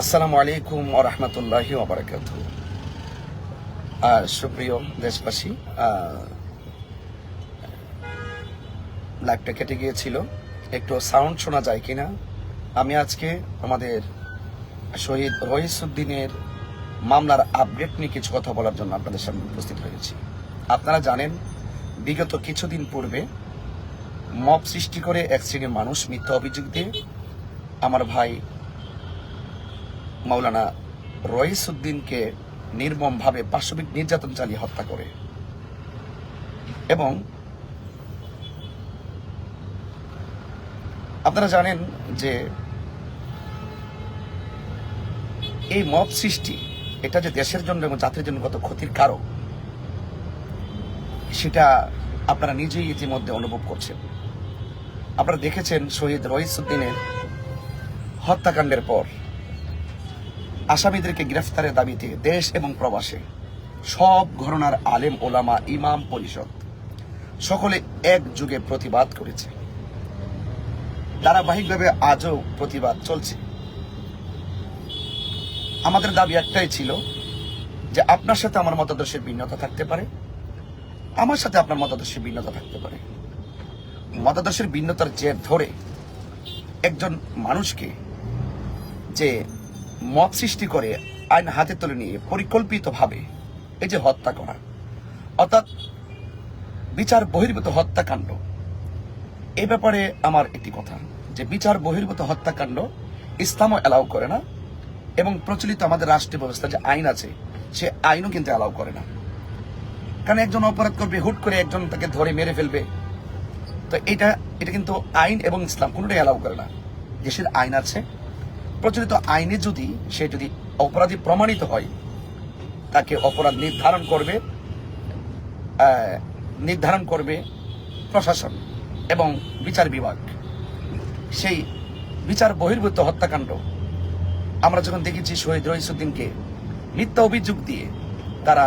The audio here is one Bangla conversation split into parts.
আসসালামু আলাইকুম ওয়া রাহমাতুল্লাহি ওয়া বারাকাতুহু। সুপ্রিয় দেশবাসী, লাইভটা কেটে গিয়েছিল, একটু সাউন্ড শোনা যায় কিনা। আমি আজকে আমাদের শহীদ রইসুদ্দিনের মামলার আপডেট নিয়ে কিছু কথা বলার জন্য আপনাদের সামনে উপস্থিত হয়েছি। আপনারা জানেন, বিগত কিছুদিন পূর্বে মব সৃষ্টি করে এক শ্রেণীর মানুষ মিথ্যা অভিযোগ দিয়ে আমার ভাই মাওলানা রইসুদ্দিনকে নির্মমভাবে পাশবিক নির্যাতন চালিয়ে হত্যা করে এবং আপনারা জানেন যে এই মব সৃষ্টি এটা যে দেশের জন্য এবং জাতির জন্য কত ক্ষতির কারণ সেটা আপনারা নিজেই ইতিমধ্যে অনুভব করছেন। আপনারা দেখেছেন শহীদ রইসুদ্দিনের হত্যাকাণ্ডের পর আসামিদেরকে গ্রেফতারের দাবিতে দেশ এবং প্রবাসে সব ঘরানার আলেম ওলামা ইমাম পরিষদ সকলে একযোগে প্রতিবাদ করেছে। ধারাবাহিকভাবে আজও প্রতিবাদ চলছে। আমাদের দাবি একটাই ছিল যে আপনার সাথে আমার মতাদর্শের ভিন্নতা থাকতে পারে, আমার সাথে আপনার মতাদর্শের ভিন্নতা থাকতে পারে। মতাদর্শের ভিন্নতার জের ধরে একজন মানুষকে যে মব সৃষ্টি করে আইন হাতে তুলে নিয়ে পরিকল্পিতভাবে এই যে হত্যা করা, অর্থাৎ বিচার বহির্ভূত হত্যাকাণ্ড, এই ব্যাপারে আমার একটি কথা যে বিচার বহির্ভূত হত্যাকাণ্ড ইসলামও অ্যালাউ করে না এবং প্রচলিত আমাদের রাষ্ট্রীয় ব্যবস্থা যে আইন আছে সে আইনও কিন্তু অ্যালাউ করে না। কারণ একজন অপরাধ করবে, হুট করে একজন তাকে ধরে মেরে ফেলবে, তো এটা কিন্তু আইন এবং ইসলাম কোনোটাই অ্যালাউ করে না। দেশের আইন আছে, প্রচলিত আইনে যদি সে যদি অপরাধী প্রমাণিত হয় তাকে অপরাধ নির্ধারণ করবে প্রশাসন এবং বিচার বিভাগ। সেই বিচার বহির্ভূত হত্যাকাণ্ড আমরা যখন দেখেছি শহীদ রইসুদ্দিনকে মিথ্যা অভিযোগ দিয়ে তারা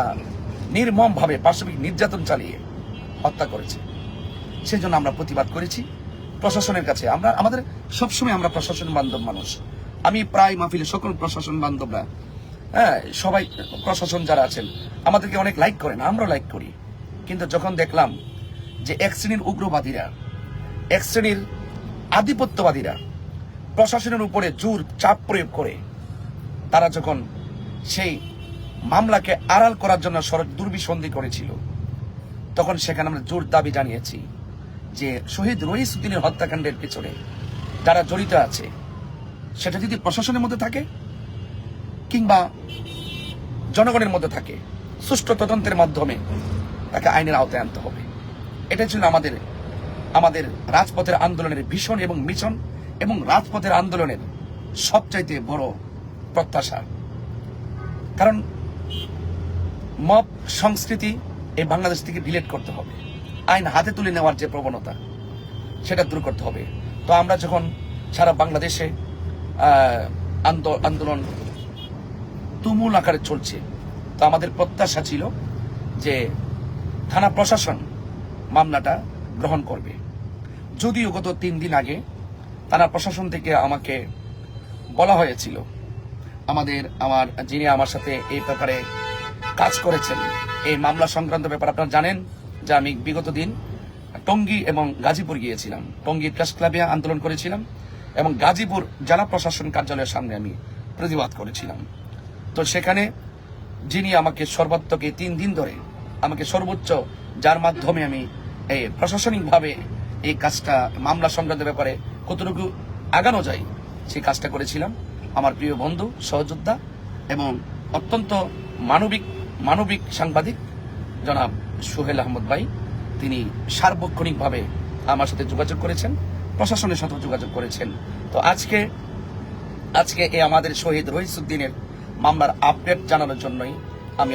নির্মমভাবে পাশবিক নির্যাতন চালিয়ে হত্যা করেছে, সেই জন্য আমরা প্রতিবাদ করেছি প্রশাসনের কাছে। আমাদের সবসময় আমরা প্রশাসন বান্ধব মানুষ। আমি প্রায় মাহফিলে সকল প্রশাসন বান্ধবরা, সবাই প্রশাসন যারা আছেন আমাদেরকে অনেক লাইক করেন, আমরাও লাইক করি। কিন্তু যখন দেখলাম যে এক শ্রেণীর উগ্রবাদীরা, এক শ্রেণীর আধিপত্যবাদীরা প্রশাসনের উপরে জোর চাপ প্রয়োগ করে তারা যখন সেই মামলাকে আড়াল করার জন্য দুর্বিসন্ধি করেছিল, তখন সেখানে আমরা জোর দাবি জানিয়েছি যে শহীদ রইসুদ্দিনের হত্যাকাণ্ডের পিছনে যারা জড়িত আছে সেটা যদি প্রশাসনের মধ্যে থাকে কিংবা জনগণের মধ্যে থাকে, সুষ্ঠু তদন্তের মাধ্যমে তাকে আইনের আওতায় আনতে হবে। এটাই ছিল আমাদের রাজপথের আন্দোলনের ভীষণ এবং মিশন এবং রাজপথের আন্দোলনের সবচাইতে বড় প্রত্যাশা। কারণ মব সংস্কৃতি এই বাংলাদেশ থেকে ডিলিট করতে হবে, আইন হাতে তুলে নেওয়ার যে প্রবণতা সেটা দূর করতে হবে। তো আমরা যখন সারা বাংলাদেশে আন্দোলন তুমুল আকারে চলছে, তো আমাদের প্রত্যাশা ছিল যে থানা প্রশাসন মামলাটা গ্রহণ করবে। যদিও গত 3 দিন আগে থানা প্রশাসন থেকে আমাকে বলা হয়েছিল, আমার যিনি আমার সাথে এই ব্যাপারে কাজ করেছেন, এই মামলা সংক্রান্ত ব্যাপার আপনারা জানেন যে আমি বিগত দিন টঙ্গী এবং গাজীপুর গিয়েছিলাম। টঙ্গী প্রেস ক্লাবে আন্দোলন করেছিলাম এবং গাজীপুর জেলা প্রশাসন কার্যালয়ের সামনে আমি প্রতিবাদ করেছিলাম। তো সেখানে যিনি আমাকে সর্বাত্মক 3 দিন ধরে আমাকে সর্বোচ্চ, যার মাধ্যমে আমি এই প্রশাসনিকভাবে এই কাজটা মামলা সংক্রান্ত ব্যাপারে কতটুকু আগানো যায় সেই কাজটা করেছিলাম, আমার প্রিয় বন্ধু সহযোদ্ধা এবং অত্যন্ত মানবিক সাংবাদিক জনাব সোহেল আহমদ ভাই, তিনি সার্বক্ষণিকভাবে আমার সাথে যোগাযোগ করেছেন, প্রশাসনের সাথে যোগাযোগ করেছেন। তো আজকে এই আমাদের শহীদ রইসুদ্দিনের মামলার আপডেট জানানোর জন্যই আমি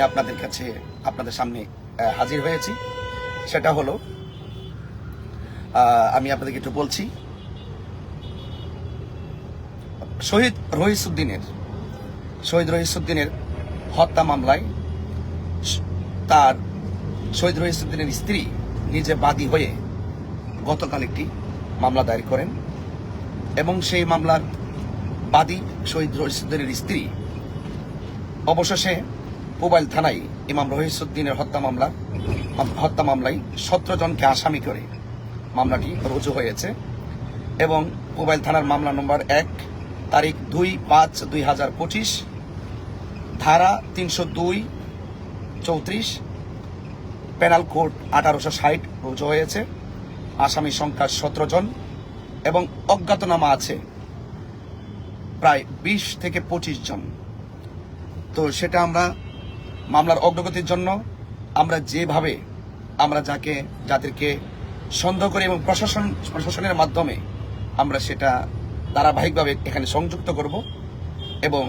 আপনাদের সামনে হাজির হয়েছি। সেটা হলো, আমি আপনাদেরকে একটু বলছি, শহীদ রইসুদ্দিনের হত্যা মামলায় শহীদ রইসুদ্দিনের স্ত্রী নিজে বাদী হয়ে গতকাল একটি মামলা দায়ের করেন এবং সেই মামলার বাদী শহীদ রহিসুদ্দিনের স্ত্রী অবশেষে পুবাইল থানায় ইমাম রহিসুদ্দিনের হত্যা মামলায় 17 জনকে আসামি করে মামলাটি রুজু হয়েছে এবং পুবাইল থানার মামলা নম্বর 1 তারিখ 2/5/2025 ধারা 302-34 পেনাল কোড 1860 রুজু হয়েছে। আসামি সংখ্যা 17 জন এবং অজ্ঞাতনামা আছে প্রায় 20 থেকে 25 জন। তো সেটা আমরা মামলার অগ্রগতির জন্য আমরা যেভাবে আমরা যাদেরকে সন্দেহ করি এবং প্রশাসনের মাধ্যমে আমরা সেটা ধারাবাহিকভাবে এখানে সংযুক্ত করব এবং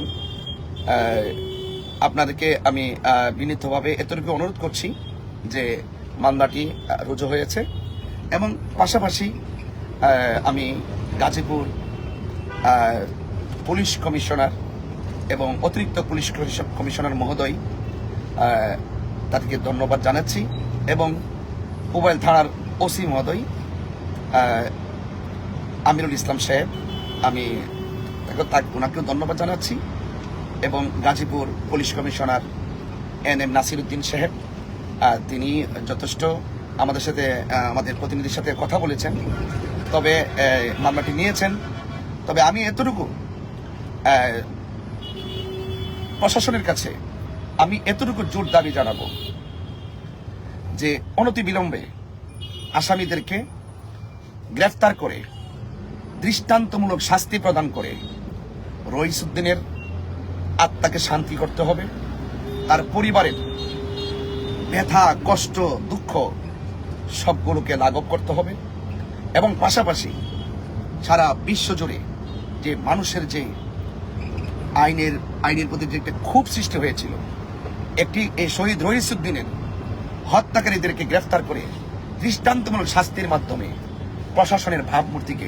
আপনাদেরকে আমি বিনীতভাবে এতটুকু অনুরোধ করছি যে মামলাটি রুজু হয়েছে এবং পাশাপাশি আমি গাজীপুর পুলিশ কমিশনার এবং অতিরিক্ত পুলিশ কমিশনার মহোদয় তাদেরকে ধন্যবাদ জানাচ্ছি এবং পুবাইল থানার ওসি মহোদয় আমিরুল ইসলাম সাহেব আমি ওনাকেও ধন্যবাদ জানাচ্ছি এবং Gazipur police commissioner NM Nasiruddin সাহেব তিনি যথেষ্ট আমাদের সাথে আমাদের প্রতিনিধির সাথে কথা বলেছেন, তবে মামলাটি নিয়েছেন। তবে আমি এতটুকু প্রশাসনের কাছে আমি এতটুকু জোর দাবি জানাবো যে অনতিবিলম্বে আসামিদেরকে গ্রেফতার করে দৃষ্টান্তমূলক শাস্তি প্রদান করে রহিসুদ্দিনের আত্মাকে শান্তি করতে হবে, তার পরিবারের ব্যথা কষ্ট দুঃখ সবগুলোকে লাঘব করতে হবে এবং পাশাপাশি সারা বিশ্ব জুড়ে যে মানুষের যে আইনের প্রতি যে একটা ক্ষোভ সৃষ্টি হয়েছিল, এই শহীদ রহিসুদ্দিনের হত্যাকারীদেরকে গ্রেফতার করে দৃষ্টান্তমূলক শাস্তির মাধ্যমে প্রশাসনের ভাবমূর্তিকে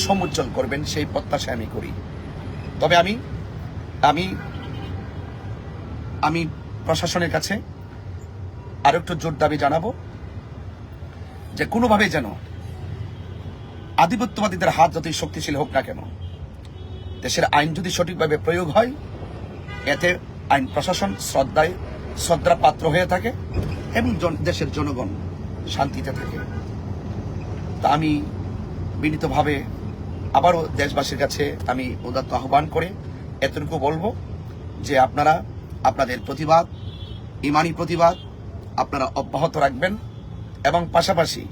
সমুজ্জ্বল করবেন সেই প্রত্যাশা আমি করি। তবে আমি প্রশাসনের কাছে আরো একটু জোর দাবি জানাবো যে কোনোভাবে যেন আধিপত্যবাদীদের হাত যতই শক্তিশালী হোক না কেন, দেশের আইন যদি সঠিকভাবে প্রয়োগ হয় এতে আইন প্রশাসন শ্রদ্ধার পাত্র হয়ে থাকে এবং দেশের জনগণ শান্তিতে থাকে। তা আমি বিনীতভাবে আবারও দেশবাসীর কাছে আমি উদাত্ত আহ্বান করে এতটুকু বলবো যে আপনারা আপনাদের প্রতিবাদ, ইমানি প্রতিবাদ আপনারা অব্যাহত রাখবেন এবং পাশাপাশি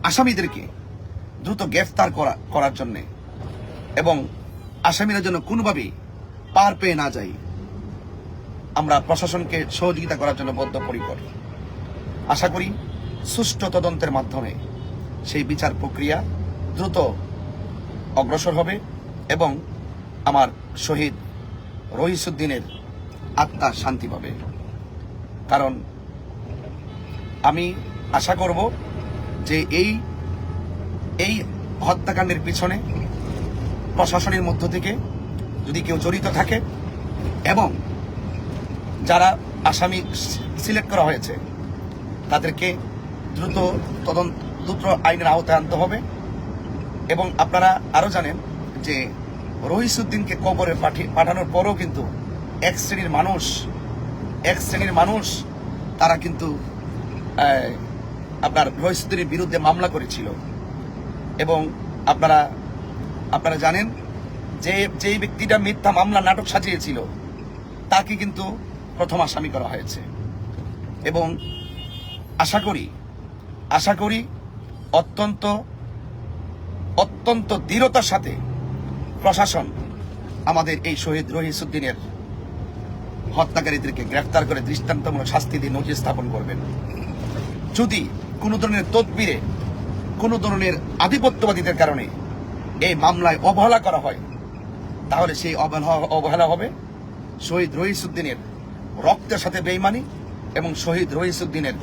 আসামিদেরকে দ্রুত গ্রেফতার করার জন্য এবং আসামিরা যেন কোনোভাবেই পার পেয়ে না যায় আমরা প্রশাসনকে সহযোগিতা করার জন্য বদ্ধপরিকর। আশা করি সুষ্ঠু তদন্তের মাধ্যমে সেই বিচার প্রক্রিয়া দ্রুত অগ্রসর হবে এবং আমার শহীদ রহিসুদ্দিনের আত্মা শান্তি পাবে। কারণ আমি আশা করব যে এই হত্যাকাণ্ডের পিছনে প্রশাসনের মধ্য থেকে যদি কেউ জড়িত থাকে এবং যারা আসামি সিলেক্ট করা হয়েছে তাদেরকে দ্রুত আইনের আওতায় আনতে হবে। এবং আপনারা আরো জানেন যে রহিসুদ্দিনকে কবরে পাঠানোর পরও কিন্তু এক শ্রেণীর মানুষ তারা কিন্তু আপনার রহিসুদ্দিনের বিরুদ্ধে মামলা করেছিল এবং আপনারা জানেন যে ব্যক্তিটা মিথ্যা মামলা নাটক সাজিয়েছিল তাকে কিন্তু প্রথম আসামি করা হয়েছে এবং আশা করি অত্যন্ত দৃঢ়তার সাথে প্রশাসন আমাদের এই শহীদ রহিসুদ্দিনের হত্যাকারীদেরকে গ্রেফতার করে দৃষ্টান্তমূলক শাস্তি দিয়ে নজির স্থাপন করবেন। যদি কোনো ধরনের তদবিরে কোনো ধরনের আধিপত্যবাদীদের কারণে এই মামলায় অবহেলা করা হয় তাহলে সেই অবহেলা হবে শহীদ রহিসুদ্দিনের রক্তের সাথে বেইমানি এবং শহীদ রহিসুদ্দিনের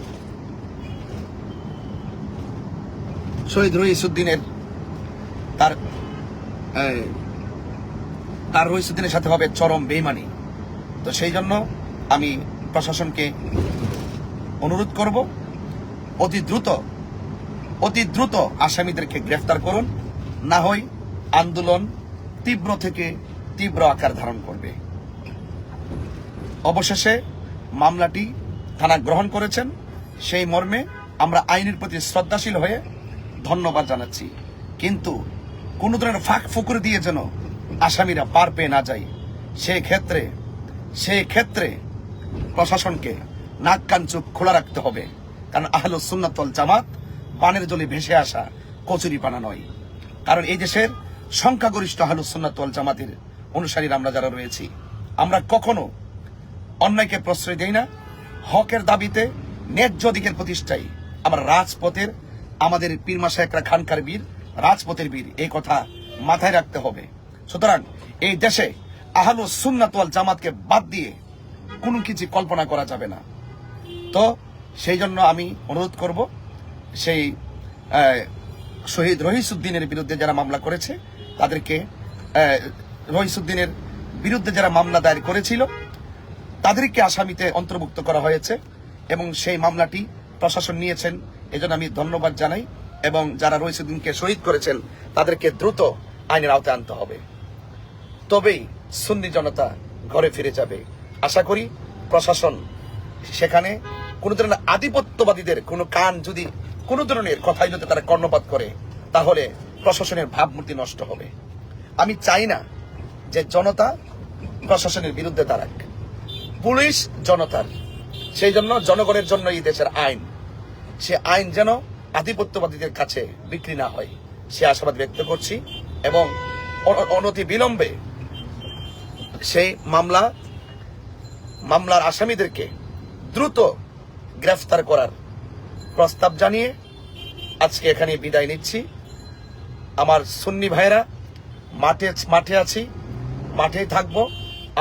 তার রহিসুদ্দিনের সাথে হবে চরম বেইমানি। তো সেই জন্য আমি প্রশাসনকে অনুরোধ করব অতি দ্রুত আসামিদেরকে গ্রেফতার করুন, না হয় আন্দোলন তীব্র থেকে তীব্র আকার ধারণ করবে। অবশেষে মামলাটি থানা গ্রহণ করেছেন, সেই মর্মে আমরা আইনের প্রতি শ্রদ্ধাশীল হয়ে ধন্যবাদ জানাচ্ছি। কিন্তু কোন ধরনের ফাঁক ফুকুর দিয়ে যেন আসামিরা পার পেয়ে না যায়, সেই ক্ষেত্রে প্রশাসনকে নাক কান চোখ খোলা রাখতে হবে। কারণ আহলুস সুন্নাত ওয়াল জামাত পানের জলে ভেসে আসা কচুরি পানা নয়। কারণ এই দেশের সংখ্যাগরিষ্ঠ আহলুস সুন্নাত ওয়াল জামাতের অনুসারীরা আমরা যারা রয়েছি, আমরা কখনো অন্যায়কে প্রশ্রয় দেই না। হকের দাবিতে ন্যায্য দিকের প্রতিষ্ঠায় আমরা রাজপথের, আমাদের পীর মাশায়েখরা খানকার বীর, রাজপথের বীর, এই কথা মাথায় রাখতে হবে। সুতরাং এই দেশে আহলুস সুন্নাত ওয়াল জামাতকে বাদ দিয়ে কোনো কিছু কল্পনা করা যাবে না। তো সেই জন্য আমি অনুরোধ করব, সেই শহীদ রহিসউদ্দিনের বিরুদ্ধে যারা মামলা করেছে তাদেরকে, রহিসউদ্দিনের বিরুদ্ধে যারা মামলা দায়ের করেছিল তাদেরকে আসামিতে অন্তর্ভুক্ত করা হয়েছে এবং সেই মামলাটি প্রশাসন নিয়েছেন, এজন্য আমি ধন্যবাদ জানাই। এবং যারা রহিসউদ্দিনকে শহীদ করেছেন তাদেরকে দ্রুত আইনের আওতায় আনতে হবে, তবেই সুন্নি জনতা ঘরে ফিরে যাবে। আশা করি প্রশাসন সেখানে কোন ধরনের আধিপত্যবাদীদের কোনো কান যদি কোনো ধরনের কথাই যদি তারা কর্ণপাত করে, তাহলে প্রশাসনের ভাবমূর্তি নষ্ট হবে। আমি চাই না যে জনতা প্রশাসনের বিরুদ্ধে দাঁড়াক, পুলিশ জনতার। সেই জন্য জনগণের জন্য এই দেশের আইন, সে আইন যেন আধিপত্যবাদীদের কাছে বিক্রি না হয়, সে আশাবাদ ব্যক্ত করছি। এবং অনতি বিলম্বে সেই মামলার আসামিদেরকে দ্রুত গ্রেফতার করার প্রস্তাব জানিয়ে আজকে এখানে বিদায় নিচ্ছি। আমার সুন্নি ভাইরা মাঠে আছি, মাঠেই থাকবো।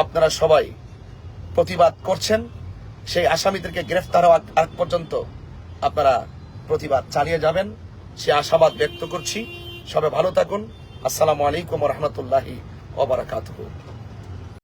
আপনারা সবাই প্রতিবাদ করছেন, সেই আসামিদেরকে গ্রেফতার হওয়ার আগ পর্যন্ত আপনারা প্রতিবাদ চালিয়ে যাবেন, সে আশাবাদ ব্যক্ত করছি। সবাই ভালো থাকুন। আসসালামু আলাইকুম ওয়া রাহমাতুল্লাহি ওয়া বারাকাতুহু।